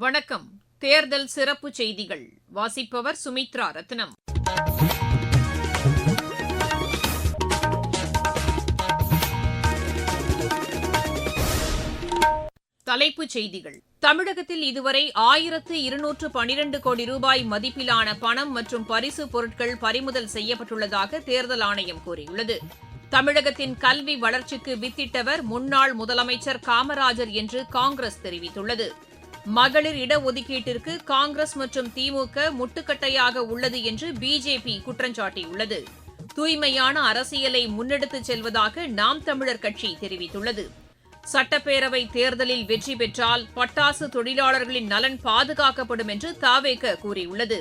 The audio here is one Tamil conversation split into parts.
வணக்கம். தேர்தல் சிறப்பு செய்திகள் வாசிப்பவர் சுமித்ரா ரத்னம். தலைப்புச் செய்திகள். தமிழகத்தில் இதுவரை 1212 கோடி ரூபாய் மதிப்பிலான பணம் மற்றும் பரிசுப் பொருட்கள் பறிமுதல் செய்யப்பட்டுள்ளதாக தேர்தல் ஆணையம் கூறியுள்ளது. தமிழகத்தின் கல்வி வளர்ச்சிக்கு வித்திட்டவர் முன்னாள் முதலமைச்சர் காமராஜர் என்று காங்கிரஸ் தெரிவித்துள்ளது. மகளிர் இடஒதுக்கீட்டிற்கு காங்கிரஸ் மற்றும் திமுக முட்டுக்கட்டையாக உள்ளது என்று பிஜேபி குற்றம் சாட்டியுள்ளது. தூய்மையான அரசியலை முன்னெடுத்துச் செல்வதாக நாம் தமிழர் கட்சி தெரிவித்துள்ளது. சட்டப்பேரவை தேர்தலில் வெற்றி பெற்றால் பட்டாசு தொழிலாளர்களின் நலன் பாதுகாக்கப்படும் என்று தவேக கூறியுள்ளது.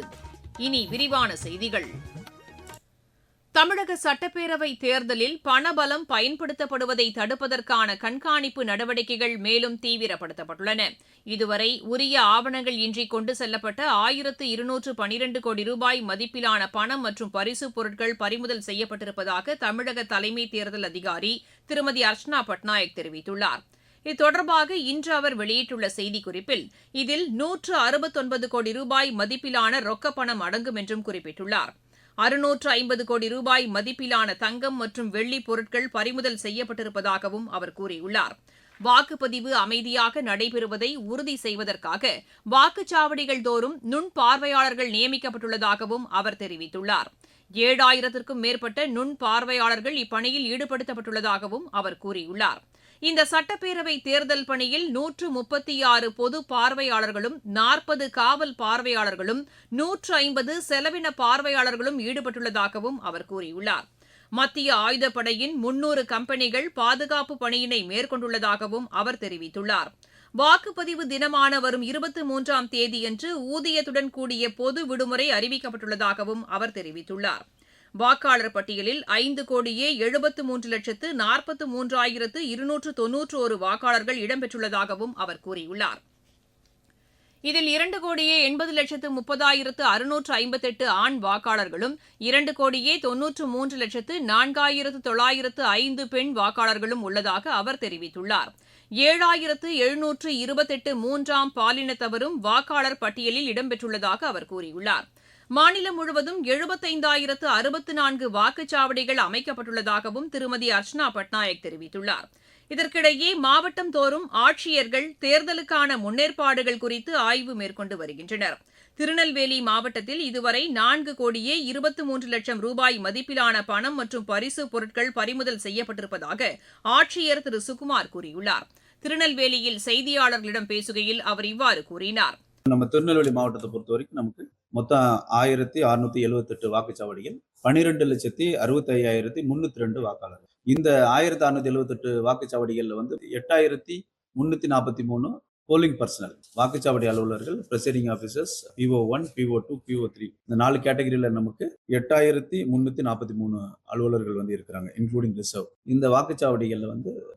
இனி விரிவான செய்திகள். தமிழக சட்டப்பேரவை தேர்தலில் பணபலம் பயன்படுத்தப்படுவதை தடுப்பதற்கான கண்காணிப்பு நடவடிக்கைகள் மேலும் தீவிரப்படுத்தப்பட்டுள்ளன. இதுவரை உரிய ஆவணங்கள் இன்றி கொண்டு செல்லப்பட்ட 1212 கோடி ரூபாய் மதிப்பிலான பணம் மற்றும் பரிசுப் பொருட்கள் பறிமுதல் செய்யப்பட்டிருப்பதாக தமிழக தலைமை தேர்தல் அதிகாரி திருமதி அர்ச்சனா பட்நாயக் தெரிவித்துள்ளார். இது தொடர்பாக இன்று அவர் வெளியிட்டுள்ள செய்திக்குறிப்பில் இதில் 169 கோடி ரூபாய் மதிப்பிலான ரொக்கப்பணம் அடங்கும் என்றும் குறிப்பிட்டுள்ளார். 650 கோடி ரூபாய் மதிப்பிலான தங்கம் மற்றும் வெள்ளிப் பொருட்கள் பறிமுதல் செய்யப்பட்டிருப்பதாகவும் அவர் கூறியுள்ளார். வாக்குப்பதிவு அமைதியாக நடைபெறுவதை உறுதி செய்வதற்காக வாக்குச்சாவடிகள் தோறும் நுண்பார்வையாளர்கள் நியமிக்கப்பட்டுள்ளதாகவும் அவர் தெரிவித்துள்ளார். 7000க்கும் மேற்பட்ட நுண்பார்வையாளர்கள் இப்பணியில் ஈடுபடுத்தப்பட்டுள்ளதாகவும் அவர் கூறியுள்ளார். இந்த சட்டப்பேரவை தேர்தல் பணியில் 136 பொது பார்வையாளர்களும் 40 காவல் பார்வையாளர்களும் 150 செலவின பார்வையாளர்களும் ஈடுபட்டுள்ளதாகவும் அவர் கூறியுள்ளார். மத்திய ஆயுதப்படையின் 300 கம்பெனிகள் பாதுகாப்பு பணியினை மேற்கொண்டுள்ளதாகவும் அவர் தெரிவித்துள்ளார். வாக்குப்பதிவு தினமான வரும் 23ஆம் தேதியன்று ஊதியத்துடன் கூடிய பொது விடுமுறை அறிவிக்கப்பட்டுள்ளதாகவும் அவர் தெரிவித்துள்ளார். வாக்காளர் பட்டியலில் 5,73,43,291 வாக்காளர்கள் இடம்பெற்றுள்ளதாகவும் அவர் கூறியுள்ளார். இதில் 2,80,30,658 ஆண் வாக்காளர்களும் 2,93,04,905 பெண் வாக்காளர்களும் உள்ளதாக அவர் தெரிவித்துள்ளார். 7,728 மூன்றாம் பாலினத்தவரும் வாக்காளர் பட்டியலில் இடம்பெற்றுள்ளதாக அவர் கூறியுள்ளார். மாநிலம் முழுவதும் 75,064 வாக்குச்சாவடிகள் அமைக்கப்பட்டுள்ளதாகவும் திருமதி அர்ச்சனா பட்நாயக் தெரிவித்துள்ளார். இதற்கிடையே மாவட்டம் தோறும் ஆட்சியர்கள் தேர்தலுக்கான முன்னேற்பாடுகள் குறித்து ஆய்வு மேற்கொண்டு வருகின்றனர். திருநெல்வேலி மாவட்டத்தில் இதுவரை 4,23,00,000 ரூபாய் மதிப்பிலான பணம் மற்றும் பரிசுப் பொருட்கள் பறிமுதல் செய்யப்பட்டிருப்பதாக ஆட்சியர் திரு சுகுமார் கூறியுள்ளார். திருநெல்வேலியில் செய்தியாளர்களிடம் பேசுகையில் அவர் இவ்வாறு கூறினார். நம்ம திருநெல்வேலி மாவட்டத்தை பொறுத்த வரைக்கும் நமக்கு மொத்தம் 1678 வாக்குச்சாவடிகள், 12,65,302 வாக்காளர்கள். இந்த 1678 வாக்குச்சாவடிகள்ல 8,343 போலிங் பர்சனல், வாக்குச்சாவடி அலுவலர்கள், presiding officers, PO1, PO2, PO3 இந்த 4 கேட்டகரியில நமக்கு 8,343 அலுவலர்கள் இருக்கிறாங்க, இன்க்ளூடிங் ரிசர்வ். இந்த வாக்குச்சாவடிகள்ல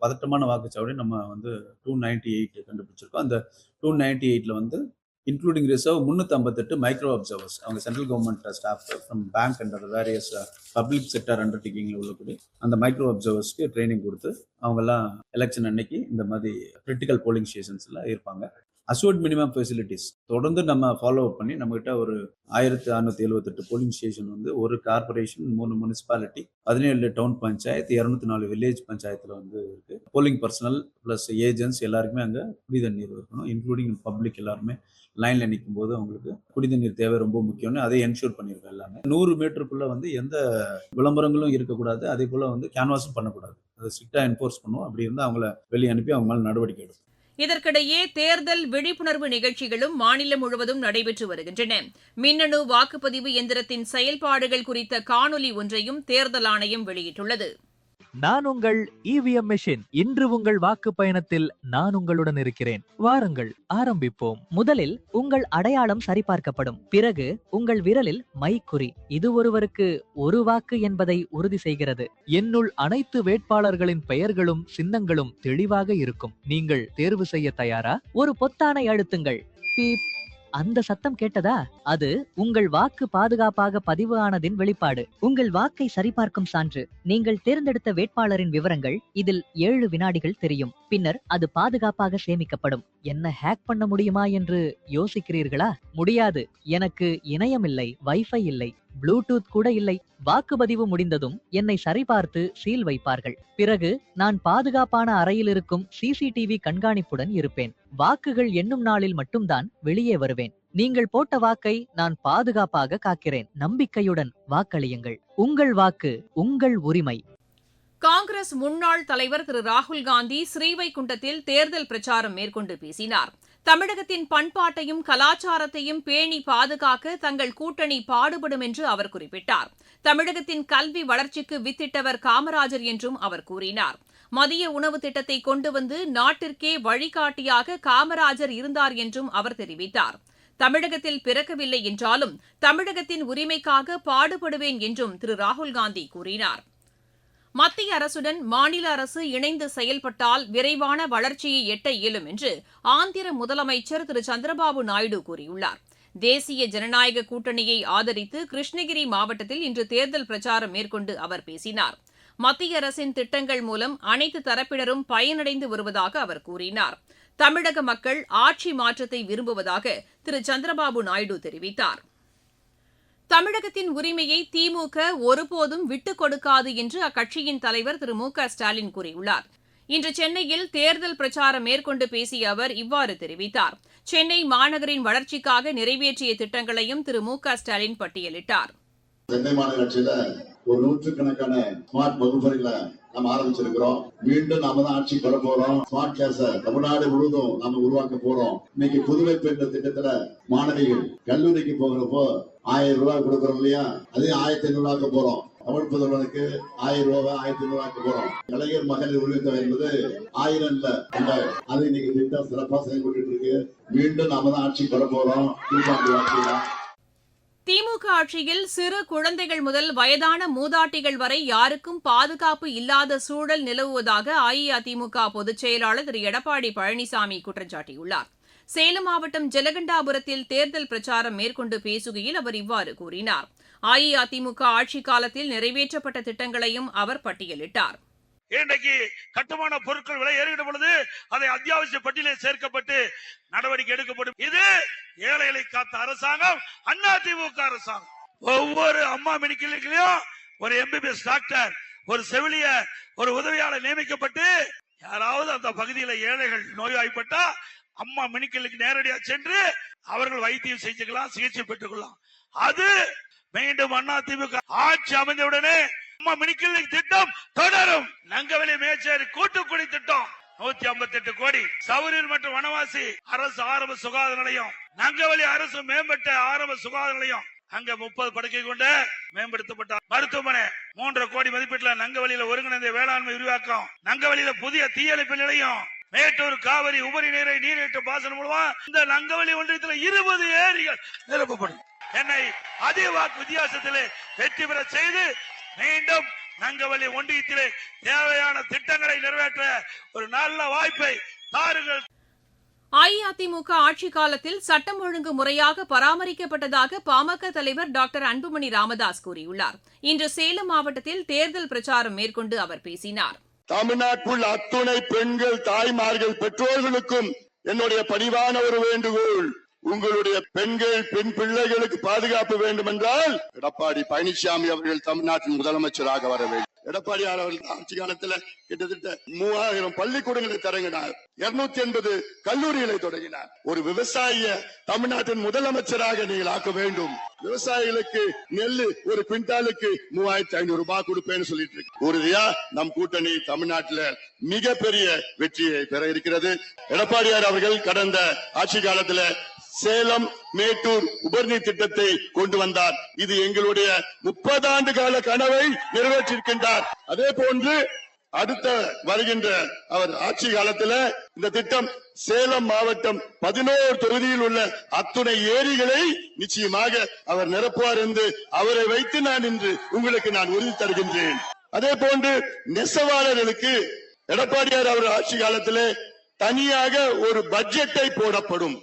பதட்டமான வாக்குச்சாவடி நம்ம 298 கண்டுபிடிச்சிருக்கோம். அந்த 298ல இன்க்ளூடிங் ரிசர்வ் 358 மைக்ரோ அப்சர்வர்ஸ், அவங்க central government staff from bank and other various public sector அண்டர்டேக்கிங்ல உள்ளக்கூடிய அந்த மைக்ரோ அப்சர்வர்ஸ்க்கு ட்ரைனிங் கொடுத்து அவங்கெல்லாம் எலெக்ஷன் அன்னைக்கு இந்த மாதிரி கிரிட்டிக்கல் போலிங் ஸ்டேஷன்ஸ்ல இருப்பாங்க. அஷ்யூர்ட் மினிமம் ஃபெசிலிட்டிஸ் தொடர்ந்து நம்ம ஃபாலோ அப் பண்ணி நம்மகிட்ட ஒரு 1678 போலிங் ஸ்டேஷன் ஒரு corporation, 3 municipality, 17 town panchayat, 204 village பஞ்சாயத்துல இருக்கு. போலிங் பர்சனல் பிளஸ் ஏஜென்ட்ஸ் எல்லாருக்குமே அங்க குடி தண்ணீர் இருக்கணும், இன்க்ளூடிங் பப்ளிக் எல்லாருமே லைன்ல நிற்கும் போது அவங்களுக்கு குடிநீர் தேவை ரொம்ப முக்கியம்னு அதை என்ஷூர் பண்ணியிருக்கோம். எல்லாமே 100 மீட்டருக்குள்ள எந்த விளம்பரங்களும் இருக்கக்கூடாது, அதே போல கேன்வாஸும் பண்ணக்கூடாது. அதை ஸ்ட்ரிக்டா என்போர்ஸ் பண்ணுவோம். அப்படி இருந்தால் அவங்கள வெளியே அனுப்பி அவங்க மேல நடவடிக்கை எடுக்கும். இதற்கிடையே தேர்தல் விழிப்புணர்வு நிகழ்ச்சிகளும் மாநிலம் முழுவதும் நடைபெற்று வருகின்றன. மின்னணு வாக்குப்பதிவு எந்திரத்தின் செயல்பாடுகள் குறித்த காணொலி ஒன்றையும் தேர்தல் ஆணையம் வெளியிட்டுள்ளது. நான் உங்கள் EVM மெஷின். இன்று உங்கள் வாக்கு பயணத்தில் நான் உங்களுடன் இருக்கிறேன். வாருங்கள் ஆரம்பிப்போம். முதலில் உங்கள் அடையாளம் சரிபார்க்கப்படும். பிறகு உங்கள் விரலில் மைக்குறி. இது ஒருவருக்கு ஒரு வாக்கு என்பதை உறுதி செய்கிறது. என்னுள் அனைத்து வேட்பாளர்களின் பெயர்களும் சின்னங்களும் தெளிவாக இருக்கும். நீங்கள் தேர்வு செய்ய தயாரா? ஒரு பொத்தானை அழுத்துங்கள். பீப். அந்த சத்தம் கேட்டதா? அது உங்கள் வாக்கு பாதுகாப்பாக பதிவு ஆனதின் வெளிப்பாடு. உங்கள் வாக்கை சரிபார்க்கும் சான்று. நீங்கள் தேர்ந்தெடுத்த வேட்பாளரின் விவரங்கள் இதில் 7 வினாடிகள் தெரியும். பின்னர் அது பாதுகாப்பாக சேமிக்கப்படும். என்ன ஹேக் பண்ண முடியுமா என்று யோசிக்கிறீர்களா? முடியாது. எனக்கு இணையம் இல்லை, வைஃபை இல்லை, ப்ளூடூத் கூட இல்லை. வாக்குப்பதிவு முடிந்ததும் என்னை சரிபார்த்து சீல் வைப்பார்கள். பிறகு நான் பாதுகாப்பான அறையில் இருக்கும் சிசிடிவி கண்காணிப்புடன் இருப்பேன். வாக்குகள் எண்ணும் நாளில் மட்டும்தான் வெளியே வருவேன். நீங்கள் போட்ட வாக்கை நான் பாதுகாப்பாக காக்கிறேன். நம்பிக்கையுடன் வாக்களியுங்கள். உங்கள் வாக்கு உங்கள் உரிமை. காங்கிரஸ் முன்னாள் தலைவர் திரு ராகுல்காந்தி ஸ்ரீவைகுண்டத்தில் தேர்தல் பிரச்சாரம் மேற்கொண்டு பேசினார். தமிழகத்தின் பண்பாட்டையும் கலாச்சாரத்தையும் பேணி பாதுகாக்க தங்கள் கூட்டணி பாடுபடும் என்று அவர் குறிப்பிட்டார். தமிழகத்தின் கல்வி வளர்ச்சிக்கு வித்திட்டவர் காமராஜர் என்றும் அவர் கூறினார். மதிய உணவு திட்டத்தை கொண்டு வந்து நாட்டிற்கே வழிகாட்டியாக காமராஜர் இருந்தார் என்றும் அவர் தெரிவித்தார். தமிழகத்தில் பிறக்கவில்லை என்றாலும் தமிழகத்தின் உரிமைக்காக பாடுபடுவேன் என்றும் திரு ராகுல்காந்தி கூறினார். மத்திய அரசுடன் மாநில அரசு இணைந்து செயல்பட்டால் விரைவான வளர்ச்சியை எட்ட இயலும் என்று ஆந்திர முதலமைச்சர் திரு சந்திரபாபு நாயுடு கூறியுள்ளார். தேசிய ஜனநாயக கூட்டணியை ஆதரித்து கிருஷ்ணகிரி மாவட்டத்தில் இன்று தேர்தல் பிரச்சாரம் மேற்கொண்டு அவர் பேசினார். மத்திய அரசின் திட்டங்கள் மூலம் அனைத்து தரப்பினரும் பயனடைந்து வருவதாக அவர் கூறினார். தமிழக மக்கள் ஆட்சி மாற்றத்தை விரும்புவதாக திரு சந்திரபாபு நாயுடு தெரிவித்தார். தமிழகத்தின் உரிமையை திமுக ஒருபோதும் விட்டுக் கொடுக்காது என்று அக்கட்சியின் தலைவர் திரு மு க ஸ்டாலின் கூறியுள்ளார். இன்று சென்னையில் தேர்தல் பிரச்சாரம் மேற்கொண்டு பேசிய அவர் இவ்வாறு தெரிவித்தார். சென்னை மாநகரின் வளர்ச்சிக்காக நிறைவேற்றிய திட்டங்களையும் திரு மு க ஸ்டாலின் பட்டியலிட்டார். சென்னை மாநகராட்சியில ஒரு நூற்றுக்கணக்கான ஸ்மார்ட் வகுப்பறைகளை நம்ம ஆரம்பிச்சிருக்கிறோம். மீண்டும் நாம தான் ஆட்சி பெற போறோம். ஸ்மார்ட் கிளாஸ் தமிழ்நாடு முழுவதும் நாம உருவாக்க போறோம். இன்னைக்கு புதுமை பெண் திட்டத்துல மாணவிகள் கல்லூரிக்கு போகிறப்போ 1000 ரூபாய் கொடுக்கறோம் இல்லையா, அதே 1500 ஆக்க போறோம். தமிழ் புதல்வனுக்கு 1000 ரூபாய் 1500 ஆக்க போறோம். கலைஞர் மகளிர் உரிமை தொகை என்பது 1000 இல்ல 2000. அது இன்னைக்கு திட்டம் சிறப்பா செயல்பட்டு இருக்கு. மீண்டும் நாம தான் ஆட்சி பெற போறோம். திமுக ஆட்சியில் சிறு குழந்தைகள் முதல் வயதான மூதாட்டிகள் வரை யாருக்கும் பாதுகாப்பு இல்லாத சூழல் நிலவுவதாக அஇஅதிமுக பொதுச் செயலாளர் திரு எடப்பாடி பழனிசாமி குற்றம் சாட்டியுள்ளார். சேலம் மாவட்டம் ஜெலகண்டாபுரத்தில் தேர்தல் பிரச்சாரம் மேற்கொண்டு பேசுகையில் அவர் இவ்வாறு கூறினார். அஇஅதிமுக ஆட்சிக் காலத்தில் நிறைவேற்றப்பட்ட திட்டங்களையும் அவர் பட்டியலிட்டார். இன்றைக்கு கட்டுமான பொருட்கள் விலை ஏறுகிற பொழுது அதை அத்தியாவசிய பட்டியலில் சேர்க்கப்பட்டு நடவடிக்கை எடுக்கப்படும். இது ஏழைகளை காத்த அரசாங்கம் அதிமுக அரசாங்கம். ஒவ்வொரு அம்மா மெடிக்கலையும் ஒரு எம்பிபிஎஸ் டாக்டர், ஒரு செவிலியர், ஒரு உதவியாளர் நியமிக்கப்பட்டு யாராவது அந்த பகுதியில் ஏழைகள் நோய்வாய்ப்பட்டா அம்மா மெடிக்கலுக்கு நேரடியாக சென்று அவர்கள் வைத்தியம் செஞ்சுக்கலாம், சிகிச்சை பெற்றுக் கொள்ளலாம். அது மீண்டும் அதிமுக ஆட்சி அமைந்தவுடனே அம்மா மெடிக்கல் திட்டம் தொடரும். நங்கவெளி மேச்சேரி கூட்டுக்குடி திட்டம் 158 கோடி. சவுரீர் மற்றும் வனவாசி அரசு ஆரம்ப சுகாதார நிலையம், நங்கவெளி அரசு மேம்பட்ட ஆரம்ப சுகாதார நிலையம், அங்க 30 படுக்கை கொண்ட மேம்படுத்தப்பட்ட மருத்துவமனை 3 கோடி மதிப்பீட்டுல நங்கவெளியில ஒருங்கிணைந்த வேளாண்மை விரிவாக்கம், நங்கவெளியில புதிய தீயணைப்பு நிலையம், மேட்டூர் காவிரி உபரி நீரை நீரேற்ற பாசனம் மூலமா இந்த நங்கவெளி ஒன்றியத்தில் 20 ஏரிகள் நிரப்பப்படும். என்னை அதிக வாக்கு வித்தியாசத்திலே வெற்றி பெற செய்து மீண்டும் நங்கவெளி ஒன்றியத்திலே தேவையான திட்டங்களை நிறைவேற்ற ஒரு நல்ல வாய்ப்பை தாருங்கள். அஇஅதிமுக ஆட்சிக் காலத்தில் சட்டம் ஒழுங்கு முறையாக பராமரிக்கப்பட்டதாக பாமக தலைவர் டாக்டர் அன்புமணி ராமதாஸ் கூறியுள்ளார். இன்று சேலம் மாவட்டத்தில் தேர்தல் பிரச்சாரம் மேற்கொண்டு அவர் பேசினார். தமிழ்நாட்டில் அத்துணை பெண்கள், தாய்மார்கள், பெற்றோர்களுக்கும் என்னுடைய பணிவான ஒரு வேண்டுகோள். உங்களுடைய பெண்கள், பெண் பிள்ளைகளுக்கு பாதுகாப்பு வேண்டும் என்றால் எடப்பாடி பழனிசாமி அவர்கள் தமிழ்நாட்டின் முதலமைச்சராக வர வேண்டும். எடப்பாடி அவர்கள் ஆட்சி காலத்துல கிட்டத்தட்ட 3000 பள்ளிக்கூடங்களை தொடங்கினார், 280 கல்லூரிகளை தொடங்கினார். ஒரு விவசாயிய தமிழ்நாட்டின் முதலமைச்சராக நீங்கள் ஆக்க வேண்டும். விவசாயிகளுக்கு நெல்லு ஒரு குவிண்டாலுக்கு 3500 ரூபாய் கொடுப்பேன்னு சொல்லிட்டு இருக்கு. உறுதியா நம் கூட்டணி தமிழ்நாட்டில் மிகப்பெரிய வெற்றியை பெற இருக்கிறது. எடப்பாடியார் அவர்கள் கடந்த ஆட்சி காலத்துல சேலம் மேட்டூர் உபரிநீர் திட்டத்தை கொண்டு வந்தார். இது எங்களுடைய 30 ஆண்டு கால கனவை நிறைவேற்றிருக்கின்றார். அதே போன்று அடுத்த வருகின்ற அவர் ஆட்சி காலத்தில் இந்த திட்டம் சேலம் மாவட்டம் 11 தொகுதியில் உள்ள அத்துணை ஏரிகளை நிச்சயமாக அவர் நிரப்புவார் என்று அவரை வைத்து நான் இன்று உங்களுக்கு நான் உறுதி தருகின்றேன். அதே போன்று நெசவாளர்களுக்கு எடப்பாடியார் அவர் ஆட்சி காலத்தில் தனியாக ஒரு பட்ஜெட்டை போடப்படும்.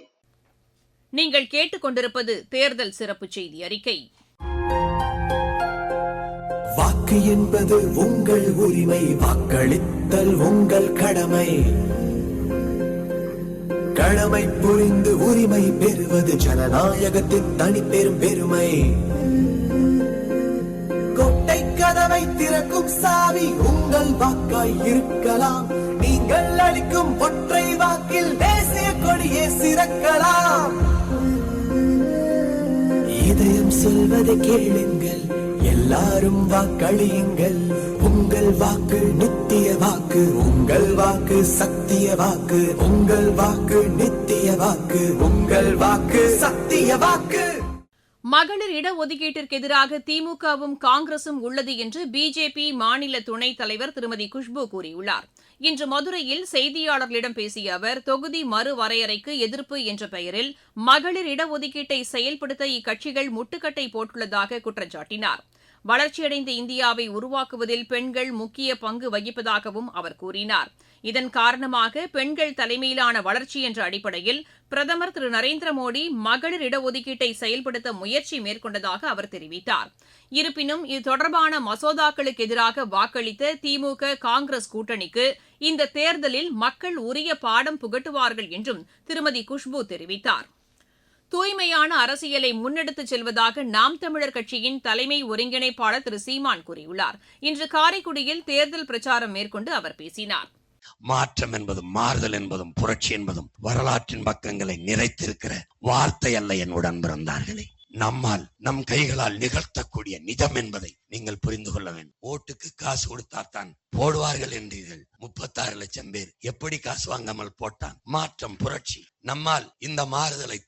நீங்கள் கேட்டுக்கொண்டிருப்பது தேர்தல் சிறப்பு செய்தி அறிக்கை. வாக்கு என்பது உங்கள் உரிமை, வாக்களித்தல் உங்கள் கடமை. கடமை புரிந்து உரிமை பெறுவது ஜனநாயகத்தின் தனிப்பெரும் பெருமை. கோட்டை கதவை திறக்கும் சாவி உங்கள் வாக்காய் இருக்கலாம். நீங்கள் அளிக்கும் ஒற்றை வாக்கில் தேசிய கொடியே சிறக்கலாம். இதயம் சொல்வதை கேளுங்கள், எல்லாரும் வாக்களியுங்கள். உங்கள் வாக்கு நித்திய வாக்கு, உங்கள் வாக்கு சத்திய வாக்கு. உங்கள் வாக்கு நித்திய வாக்கு, உங்கள் வாக்கு சத்திய வாக்கு. மகளிர் இடஒதுக்கீட்டிற்கு எதிராக திமுகவும் காங்கிரசும் உள்ளது என்று பிஜேபி மாநில துணைத் தலைவர் திருமதி குஷ்பு கூறியுள்ளார். இன்று மதுரையில் செய்தியாளர்களிடம் பேசிய அவர், தொகுதி மறுவரையறைக்கு எதிர்ப்பு என்ற பெயரில் மகளிர் இடஒதுக்கீட்டை செயல்படுத்த இக்கட்சிகள் முட்டுக்கட்டை போட்டுள்ளதாக குற்றம் சாட்டினார். வளர்ச்சியடைந்த இந்தியாவை உருவாக்குவதில் பெண்கள் முக்கிய பங்கு வகிப்பதாகவும் அவர் கூறினார். இதன் காரணமாக பெண்கள் தலைமையிலான வளர்ச்சி என்ற அடிப்படையில் பிரதமர் திரு நரேந்திர மோடி மகளிர் இடஒதுக்கீட்டை செயல்படுத்த முயற்சி மேற்கொண்டதாக அவர் தெரிவித்தார். இருப்பினும் இது தொடர்பான மசோதாக்களுக்கு எதிராக வாக்களித்த திமுக காங்கிரஸ் கூட்டணிக்கு இந்த தேர்தலில் மக்கள் உரிய பாடம் புகட்டுவார்கள் என்றும் திருமதி குஷ்பு தெரிவித்தார். தூய்மையான அரசியலை முன்னெடுத்துச் செல்வதாக நாம் தமிழர் கட்சியின் தலைமை ஒருங்கிணைப்பாளர் திரு சீமான் கூறியுள்ளார். இன்று காரைக்குடியில் தேர்தல் பிரச்சாரம் மேற்கொண்டு அவர் பேசினார். மாற்றம் என்பதும் மாறுதல் என்பதும் புரட்சி என்பதும் வரலாற்றின் பக்கங்களை நிறைத்திருக்கிற வார்த்தை அல்ல என் உடன் பிறந்தார்களே. நம்மால் நம் கைகளால் நிகழ்த்தக்கூடிய நிஜம் என்பதை நீங்கள் புரிந்து கொள்ள வேண்டும். ஓட்டுக்கு காசு கொடுத்தால்தான் போடுவார்கள் என்றீர்கள். 36 லட்சம் பேர் எப்படி காசு வாங்காமல் போட்டான்? மாற்றம் புரட்சி. நம்மால் இந்த மாறுதலை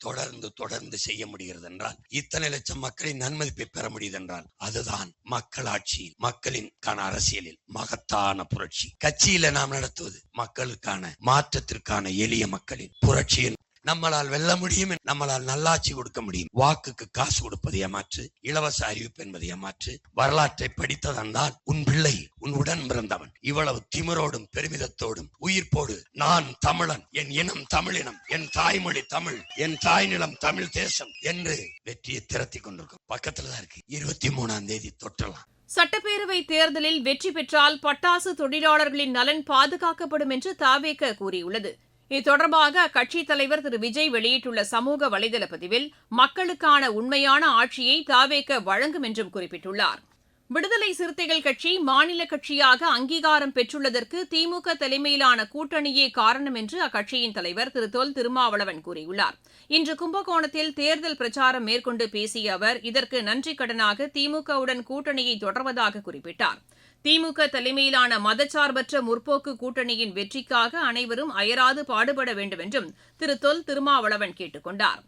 தொடர்ந்து செய்ய முடிகிறது என்றால், இத்தனை லட்சம் மக்களின் நன்மதிப்பை பெற முடியுது என்றால், அதுதான் மக்களாட்சியில் மக்களின் அரசியலில் மகத்தான புரட்சி. கட்சியில நாம் நடத்துவது மக்களுக்கான மாற்றத்திற்கான எளிய மக்களின் புரட்சியின். நம்மளால் வெல்ல முடியும், நம்மளால் நல்லாட்சி கொடுக்க முடியும். வாக்குக்கு காசு கொடுப்பது ஏமாற்று, இலவச அறிவிப்பு என்பது ஏமாற்று. வரலாற்றை படித்ததன்தான் உன் பிள்ளை, உன் உடன் பிறந்தவன் இவ்வளவு திமிரோடும் பெருமிதத்தோடும் உயிர்ப்போடு நான் தமிழன், என் இனம் தமிழினம், என் தாய்மொழி தமிழ், என் தாய் நிலம் தமிழ் தேசம் என்று வெற்றியை திரட்டி கொண்டிருக்கும். பக்கத்துலதான் இருக்கு. 23ஆம் தேதி தொற்றலாம். சட்டப்பேரவை தேர்தலில் வெற்றி பெற்றால் பட்டாசு தொழிலாளர்களின் நலன் பாதுகாக்கப்படும் என்று தவேக கூறியுள்ளது. இது தொடர்பாக அக்கட்சித் தலைவர் திரு விஜய் வெளியிட்டுள்ள சமூக வலைதள பதிவில், மக்களுக்கான உண்மையான ஆட்சியை தவேக வழங்கும் என்றும் குறிப்பிட்டுள்ளார். விடுதலை சிறுத்தைகள் கட்சி மாநில கட்சியாக அங்கீகாரம் பெற்றுள்ளதற்கு திமுக தலைமையிலான கூட்டணியே காரணம் என்று அக்கட்சியின் தலைவர் திரு தொல் திருமாவளவன் கூறியுள்ளார். இன்று கும்பகோணத்தில் தேர்தல் பிரச்சாரம் மேற்கொண்டு பேசிய அவர், இதற்கு நன்றி கடனாக திமுகவுடன் கூட்டணியை தொடர்வதாக குறிப்பிட்டார். திமுக தலைமையிலான மதச்சார்பற்ற முற்போக்கு கூட்டணியின் வெற்றிக்காக அனைவரும் அயராது பாடுபட வேண்டும் என்றும் திரு தொல் திருமாவளவன் கேட்டுக் கொண்டார்.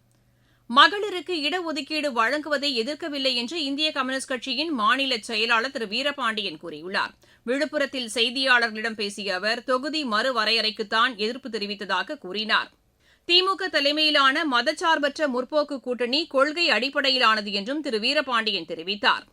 மகளிருக்கு இடஒதுக்கீடு வழங்குவதை எதிர்க்கவில்லை என்று இந்திய கம்யூனிஸ்ட் கட்சியின் மாநில செயலாளர் திரு வீரபாண்டியன் கூறியுள்ளார். விழுப்புரத்தில் செய்தியாளர்களிடம் பேசிய அவர், தொகுதி மறுவரையறைக்குத்தான் எதிர்ப்பு தெரிவித்ததாக கூறினார். திமுக தலைமையிலான மதச்சார்பற்ற முற்போக்கு கூட்டணி கொள்கை அடிப்படையிலானது என்றும் திரு வீரபாண்டியன் தெரிவித்தார்.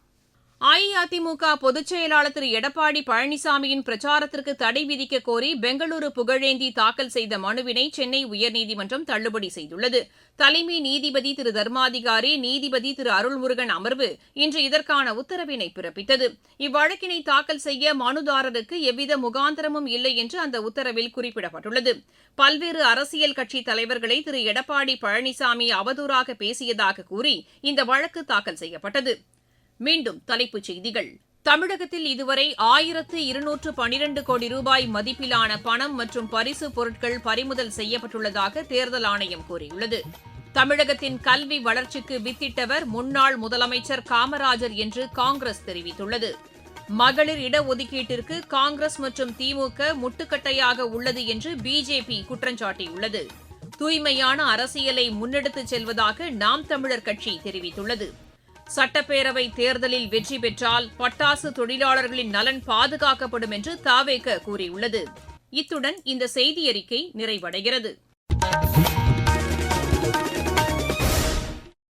அஇஅதிமுக பொதுச் செயலாளர் திரு எடப்பாடி பழனிசாமியின் பிரச்சாரத்திற்கு தடை விதிக்க கோரி பெங்களூரு புகழேந்தி தாக்கல் செய்த மனுவினை சென்னை உயர்நீதிமன்றம் தள்ளுபடி செய்துள்ளது. தலைமை நீதிபதி திரு தர்மாதிகாரி, நீதிபதி திரு அருள்முருகன் அமர்வு இன்று இதற்கான உத்தரவினை பிறப்பித்தது. இவ்வழக்கினை தாக்கல் செய்ய மனுதாரருக்கு எவ்வித முகாந்திரமும் இல்லை என்று அந்த உத்தரவில் குறிப்பிடப்பட்டுள்ளது. பல்வேறு அரசியல் கட்சி தலைவர்களை திரு எடப்பாடி பழனிசாமி அவதூறாக பேசியதாக கூறி இந்த வழக்கு தாக்கல் செய்யப்பட்டது. மீண்டும் தலைப்புச் செய்திகள். தமிழகத்தில் இதுவரை 1212 கோடி ரூபாய் மதிப்பிலான பணம் மற்றும் பரிசு பொருட்கள் பறிமுதல் செய்யப்பட்டுள்ளதாக தேர்தல் ஆணையம் கூறியுள்ளது. தமிழகத்தின் கல்வி வளர்ச்சிக்கு வித்திட்டவர் முன்னாள் முதலமைச்சர் காமராஜர் என்று காங்கிரஸ் தெரிவித்துள்ளது. மகளிர் இடஒதுக்கீட்டிற்கு காங்கிரஸ் மற்றும் திமுக முட்டுக்கட்டையாக உள்ளது என்று பிஜேபி குற்றம் சாட்டியுள்ளது. தூய்மையான அரசியலை முன்னெடுத்துச் செல்வதாக நாம் தமிழர் கட்சி தெரிவித்துள்ளது. சட்டப்பேரவை தேர்தலில் வெற்றி பெற்றால் பட்டாசு தொழிலாளர்களின் நலன் பாதுகாக்கப்படும் என்று தவேக கூறியுள்ளது. இத்துடன் இந்த செய்தியறிக்கை நிறைவடைகிறது.